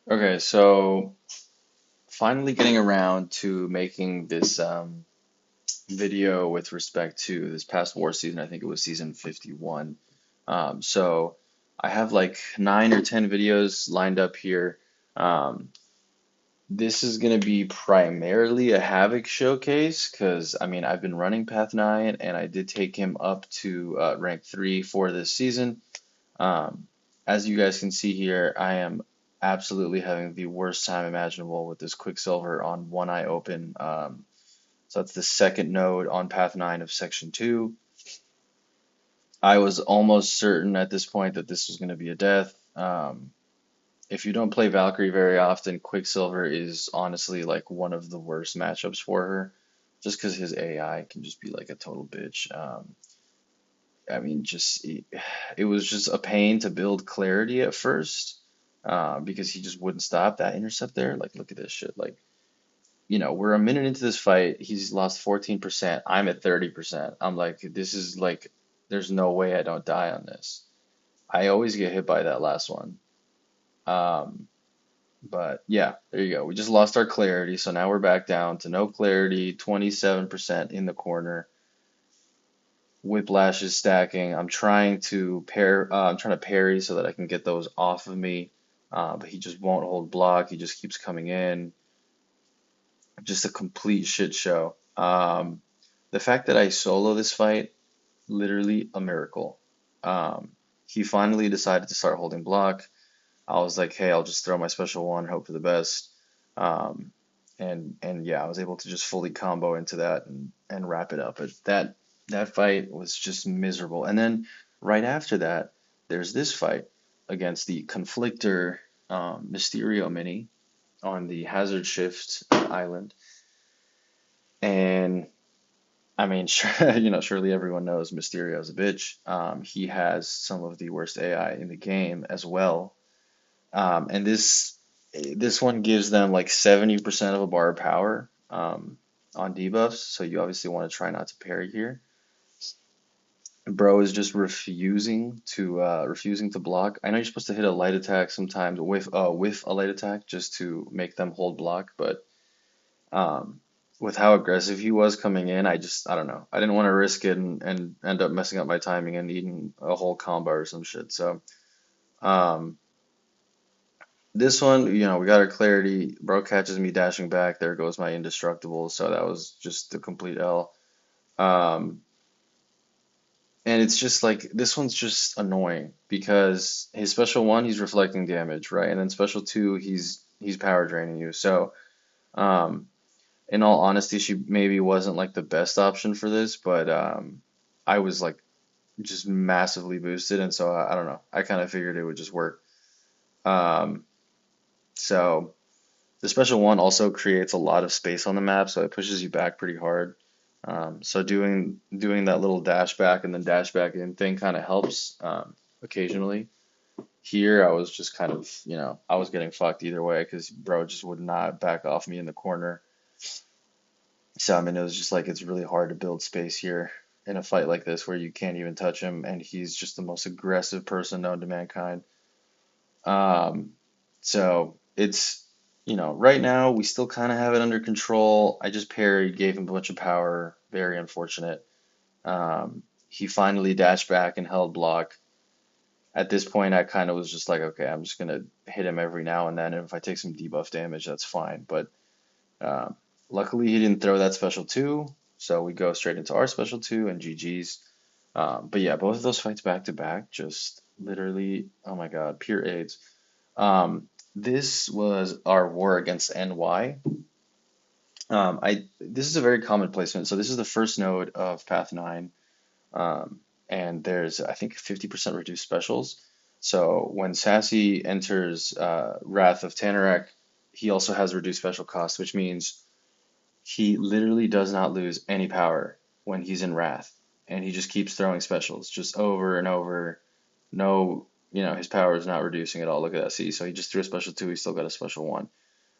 Okay, so finally getting around to making this video with respect to this past war season. I think it was season 51. So I have like 9 or 10 videos lined up here. Um, this is going to be primarily a Havok showcase because I mean I've been running Path 9 and I did take him up to rank 3 for this season. Um, as you guys can see here, I am absolutely having the worst time imaginable with this Quicksilver on one eye open. So that's the second node on path 9 of section 2. I was almost certain at this point that this was going to be a death. If you don't play Valkyrie very often, Quicksilver is honestly like one of the worst matchups for her, just because his AI can just be like a total bitch. I mean, it was just a pain to build clarity at first, because he just wouldn't stop that intercept there. Like, look at this shit. Like, we're a minute into this fight. He's lost 14%. I'm at 30%. I'm like, this is like, there's no way I don't die on this. I always get hit by that last one. Um, but yeah, there you go. We just lost our clarity, so now we're back down to no clarity, 27% in the corner. Whiplash is stacking. I'm trying to parry so that I can get those off of me. But he just won't hold block. He just keeps coming in. Just a complete shit show. The fact that I solo this fight, literally a miracle. Um, he finally decided to start holding block. I was like, hey, I'll just throw my special one, hope for the best. Um, and yeah, I was able to just fully combo into that and wrap it up. But that fight was just miserable. And then right after that, there's this fight against the Conflictor Mysterio mini on the Hazard Shift island. And I mean, sure, surely everyone knows Mysterio's a bitch. He has some of the worst AI in the game as well. And this one gives them like 70% of a bar of power on debuffs, so you obviously want to try not to parry here. Bro is just refusing to block. I know you're supposed to hit a light attack sometimes with a light attack just to make them hold block, but um, with how aggressive he was coming in, I don't know. I didn't want to risk it and end up messing up my timing and eating a whole combo or some shit. So um, this one, we got our clarity. Bro catches me dashing back. There goes my indestructible. So that was just the complete L. Um, and it's just like this one's just annoying because his special one, he's reflecting damage, right? And then special two, he's power draining you. So um, in all honesty, she maybe wasn't like the best option for this, but I was like just massively boosted, and so I don't know. I kind of figured it would just work. Um, so. The special one also creates a lot of space on the map, so it pushes you back pretty hard. So doing that little dash back and then dash back in thing kind of helps occasionally. Here, I was just kind of, I was getting fucked either way because bro just would not back off me in the corner. So I mean, it was just like it's really hard to build space here in a fight like this where you can't even touch him, and he's just the most aggressive person known to mankind. Um, so right now we still kind of have it under control. I just parried, gave him a bunch of power. Very unfortunate. He finally dashed back and held block. At this point, I kind of was just like, okay, I'm just gonna hit him every now and then, and if I take some debuff damage, that's fine. But uh, luckily, he didn't throw that special two, so we go straight into our special two and GG's. But yeah, both of those fights back to back, just literally, oh my God, pure AIDS. This was our war against NY. This is a very common placement. So this is the first node of Path 9, and there's I think 50% reduced specials. So when Sassy enters Wrath of Tanarak, he also has reduced special cost, which means he literally does not lose any power when he's in Wrath, and he just keeps throwing specials just over and over. No, his power is not reducing at all. Look at that. See, so he just threw a special two. He still got a special one.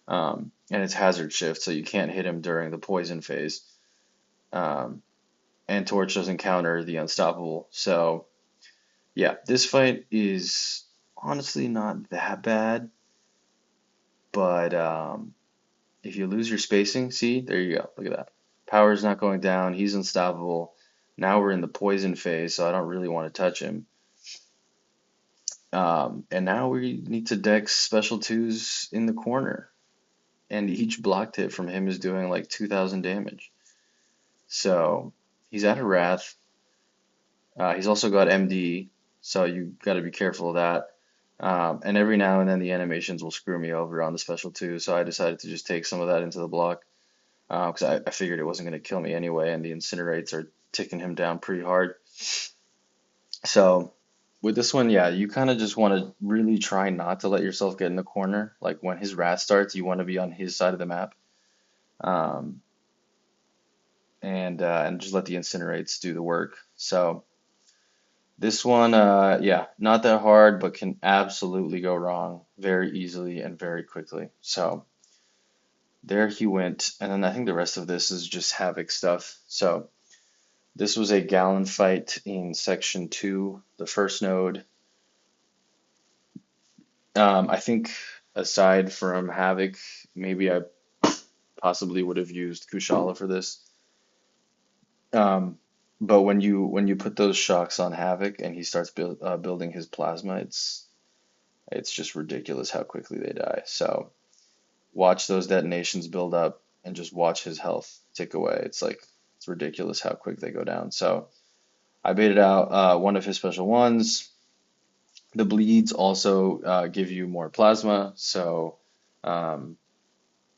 And it's hazard shift, so you can't hit him during the poison phase. Um, and Torch doesn't counter the unstoppable. So yeah, this fight is honestly not that bad. But if you lose your spacing, see, there you go. Look at that. Power's not going down. He's unstoppable. Now we're in the poison phase, so I don't really want to touch him. And now we need to dex special twos in the corner. And each blocked hit from him is doing like 2,000 damage. So he's out of Wrath. He's also got MD, so you got to be careful of that. And every now and then the animations will screw me over on the special two, so I decided to just take some of that into the block because I figured it wasn't going to kill me anyway, and the incinerates are ticking him down pretty hard. So with this one, yeah, you kind of just want to really try not to let yourself get in the corner. Like when his wrath starts, you want to be on his side of the map, um, and just let the incinerates do the work. So this one, yeah, not that hard, but can absolutely go wrong very easily and very quickly. So there he went, and then I think the rest of this is just Havok stuff. So this was a Gallon fight in section 2, the first node. I think aside from Havok, maybe I possibly would have used Kushala for this. Um, but when you put those shocks on Havok and he starts building his plasma, it's just ridiculous how quickly they die. So watch those detonations build up and just watch his health tick away. It's ridiculous how quick they go down. So I baited out one of his special ones. The bleeds also give you more plasma, so um,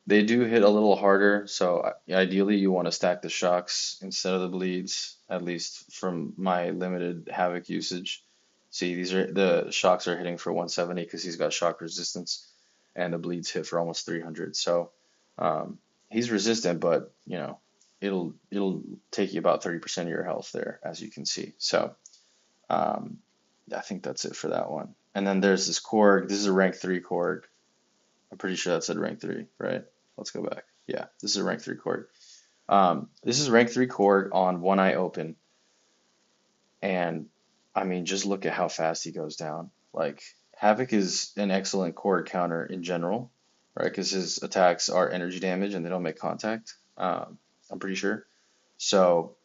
they do hit a little harder. So ideally, you want to stack the shocks instead of the bleeds, at least from my limited Havok usage. See, these are the shocks are hitting for 170 because he's got shock resistance, and the bleeds hit for almost 300. So um, he's resistant, but it'll take you about 30% of your health there, as you can see. So. Um, I think that's it for that one. And then there's this Korg. This is a rank 3 Korg. I'm pretty sure that said rank 3, right? Let's go back. Yeah, this is a rank 3 Korg. This is rank 3 Korg on one eye open. And I mean, just look at how fast he goes down. Like, Havok is an excellent Korg counter in general, right? Because his attacks are energy damage and they don't make contact. I'm pretty sure. So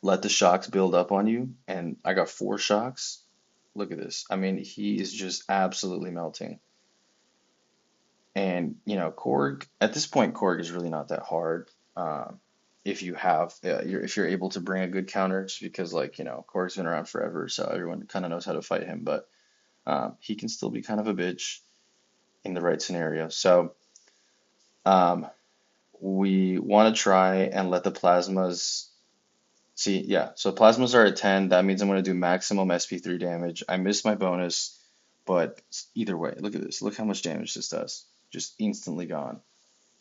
let the shocks build up on you. And I got 4 shocks. Look at this. I mean, he is just absolutely melting. And, Korg, at this point, Korg is really not that hard. If you have, if you're able to bring a good counter, just because, like, Korg's been around forever, so everyone kind of knows how to fight him. But he can still be kind of a bitch in the right scenario. So um, we want to try and let the plasmas see. Yeah, so plasmas are at 10. That means I'm going to do maximum SP3 damage. I missed my bonus. But either way, look at this. Look how much damage this does. Just instantly gone.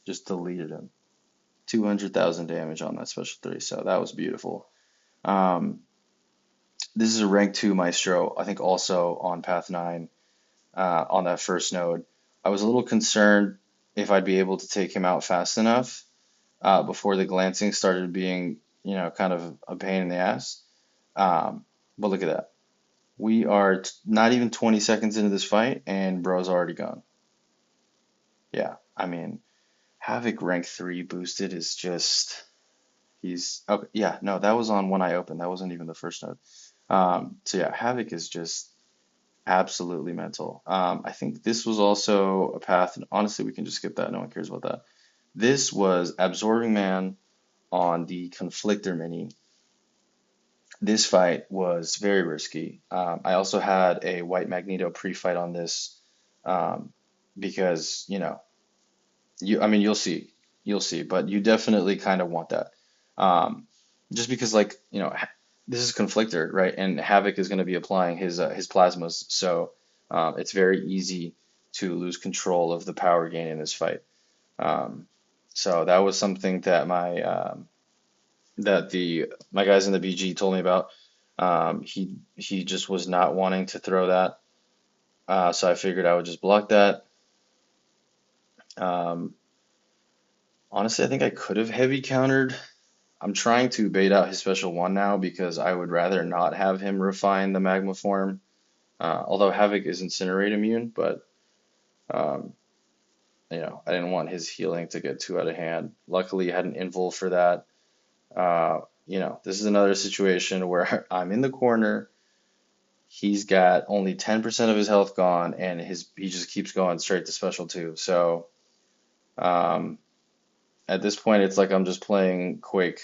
Just deleted him. 200,000 damage on that special 3. So that was beautiful. Um, this is a rank 2 Maestro. I think also on Path 9 on that first node. I was a little concerned if I'd be able to take him out fast enough before the glancing started being, kind of a pain in the ass. But look at that. We are not even 20 seconds into this fight, and bro's already gone. Yeah, I mean, Havok rank 3 boosted is just he's okay. Yeah, no, that was on one eye open. That wasn't even the first node. So yeah, Havok is just absolutely mental. I think this was also a path, and honestly, we can just skip that. No one cares about that. This was Absorbing Man on the Conflictor mini. This fight was very risky. I also had a White Magneto pre-fight on this because, I mean, you'll see, but you definitely kind of want that. Um, just because, like, this is Conflictor, right? And Havok is going to be applying his plasmas, so it's very easy to lose control of the power gain in this fight. Um, so that was something that my guys in the BG told me about. He just was not wanting to throw that, so I figured I would just block that. Um, Honestly, I think I could have heavy countered. I'm trying to bait out his special one now because I would rather not have him refine the magma form. Although Havok is incinerate immune, but um, I didn't want his healing to get too out of hand. Luckily, I had an invul for that. This is another situation where I'm in the corner. He's got only 10% of his health gone, and he just keeps going straight to special two. So um, at this point, it's like I'm just playing Quake,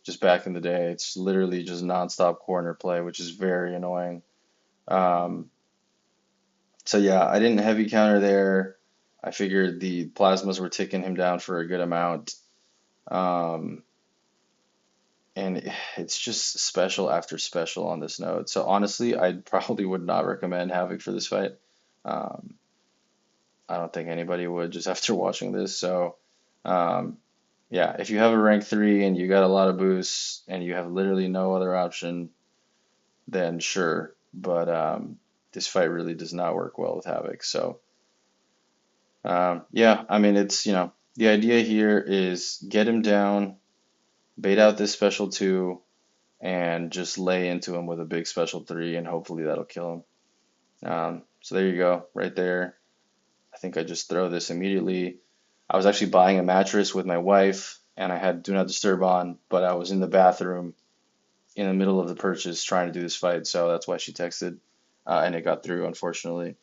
just back in the day. It's literally just nonstop corner play, which is very annoying. Um, so yeah, I didn't heavy counter there. I figured the plasmas were ticking him down for a good amount. Um, and it's just special after special on this node. So honestly, I probably would not recommend Havok for this fight. Um, I don't think anybody would just after watching this. So um, yeah, if you have a rank 3 and you got a lot of boosts and you have literally no other option, then sure. But this fight really does not work well with Havok. So yeah, I mean the idea here is get him down, bait out this special 2, and just lay into him with a big special 3, and hopefully that'll kill him. So there you go, right there. I think I just throw this immediately. I was actually buying a mattress with my wife, and I had Do Not Disturb on, but I was in the bathroom in the middle of the purchase trying to do this fight, so that's why she texted, and it got through, unfortunately.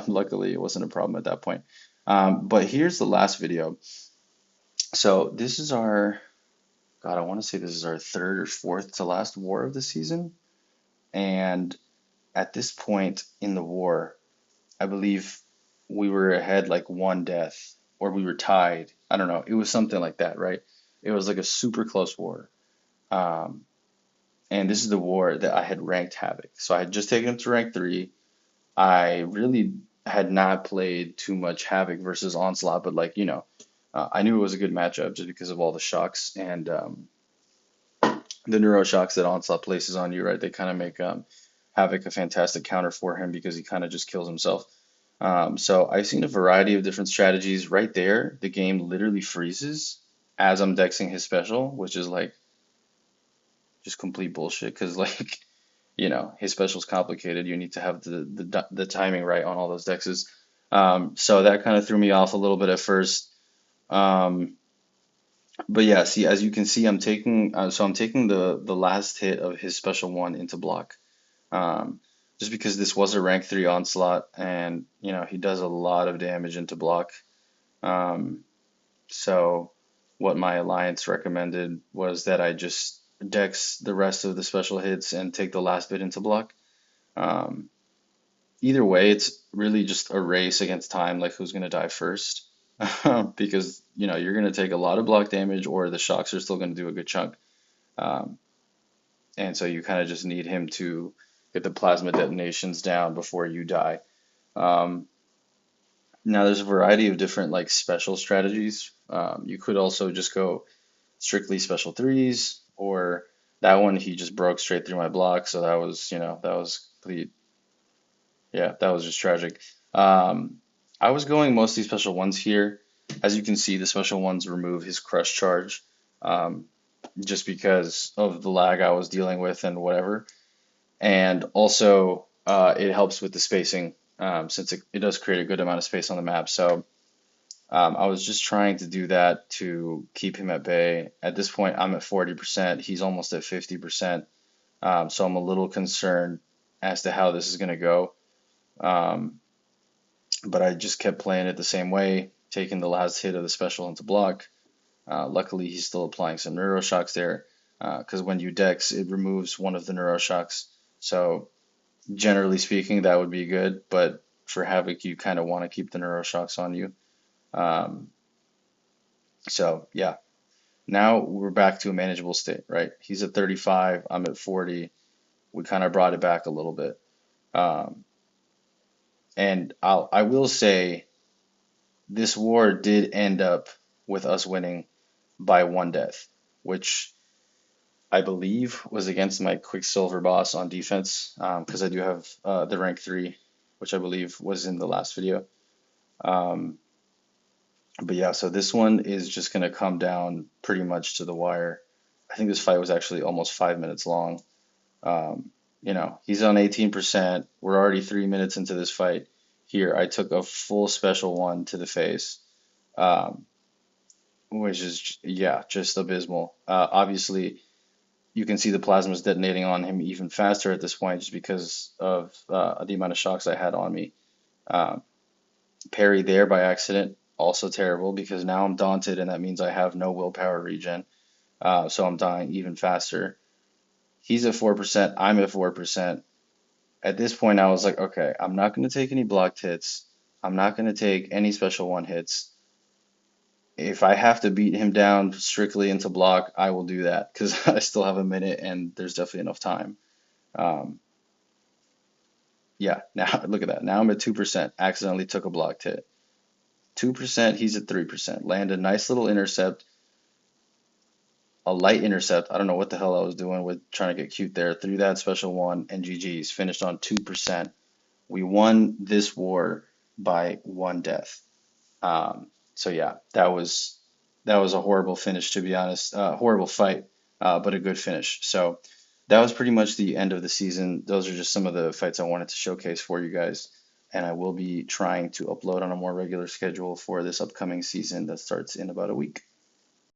Luckily, it wasn't a problem at that point. But here's the last video. So this is God, I want to say this is our third or fourth to last war of the season. And at this point in the war, I believe we were ahead like one death, or we were tied. I don't know. It was something like that, right? It was like a super close war. Um, and this is the war that I had ranked Havok. So I had just taken him to rank 3. I really had not played too much Havok versus Onslaught, but I knew it was a good matchup just because of all the shocks and the neuro shocks that Onslaught places on you, right? They kind of make Havok a fantastic counter for him because he kind of just kills himself. So I've seen a variety of different strategies right there. The game literally freezes as I'm dexing his special, which is like just complete bullshit because his special's complicated. You need to have the timing right on all those dexes. So that kind of threw me off a little bit at first. Um, but yeah, see, as you can see, I'm taking the last hit of his special 1 into block. Um, just because this was a rank 3 onslaught, and he does a lot of damage into block. Um, so what my alliance recommended was that I just dex the rest of the special hits and take the last bit into block. Um, Either way, it's really just a race against time, like who's gonna die first. Because you're gonna take a lot of block damage, or the shocks are still gonna do a good chunk. Um, and so you kind of just need him to get the plasma detonations down before you die. Um, Now there's a variety of different like special strategies. You could also just go strictly special 3s, or that one he just broke straight through my block, so that was complete. Yeah, that was just tragic. Um, I was going mostly special 1s here. As you can see, the special 1s remove his crush charge, um, just because of the lag I was dealing with and whatever. And also, it helps with the spacing, since it does create a good amount of space on the map. So I was just trying to do that to keep him at bay. At this point, I'm at 40%. He's almost at 50%. So I'm a little concerned as to how this is going to go. Um, but I just kept playing it the same way, taking the last hit of the special into block. Luckily, he's still applying some neuroshocks there, because when you dex, it removes one of the neuroshocks. So generally speaking, that would be good, but for Havok, you kind of want to keep the neuroshocks on you. Um, so yeah, now we're back to a manageable state, right? He's at 35, I'm at 40. We kind of brought it back a little bit. Um, and I will say this war did end up with us winning by 1 death, which I believe was against my Quicksilver boss on defense, because I do have the rank 3, which I believe was in the last video. Um, but yeah, so this one is just going to come down pretty much to the wire. I think this fight was actually almost 5 minutes long. He's on 18%. We're already 3 minutes into this fight. here. I took a full special one to the face, um, which is, yeah, just abysmal. Obviously, you can see the plasmas detonating on him even faster at this point just because of the amount of shocks I had on me. Um, Parry there by accident, also terrible because now I'm daunted and that means I have no willpower regen. So I'm dying even faster. He's at 4%, I'm at 4%. At this point, I was like, okay, I'm not going to take any blocked hits. I'm not going to take any special one hits. If I have to beat him down strictly into block, I will do that because I still have a minute and there's definitely enough time. Um, yeah, now look at that. Now I'm at 2%. Accidentally took a blocked hit. 2%, he's at 3%. Land a nice little intercept, a light intercept. I don't know what the hell I was doing with trying to get cute there. Threw that special one and GG's. Finished on 2%. We won this war by one death. So yeah, that was a horrible finish to be honest. Horrible fight, but a good finish. So that was pretty much the end of the season. Those are just some of the fights I wanted to showcase for you guys, and I will be trying to upload on a more regular schedule for this upcoming season that starts in about a week.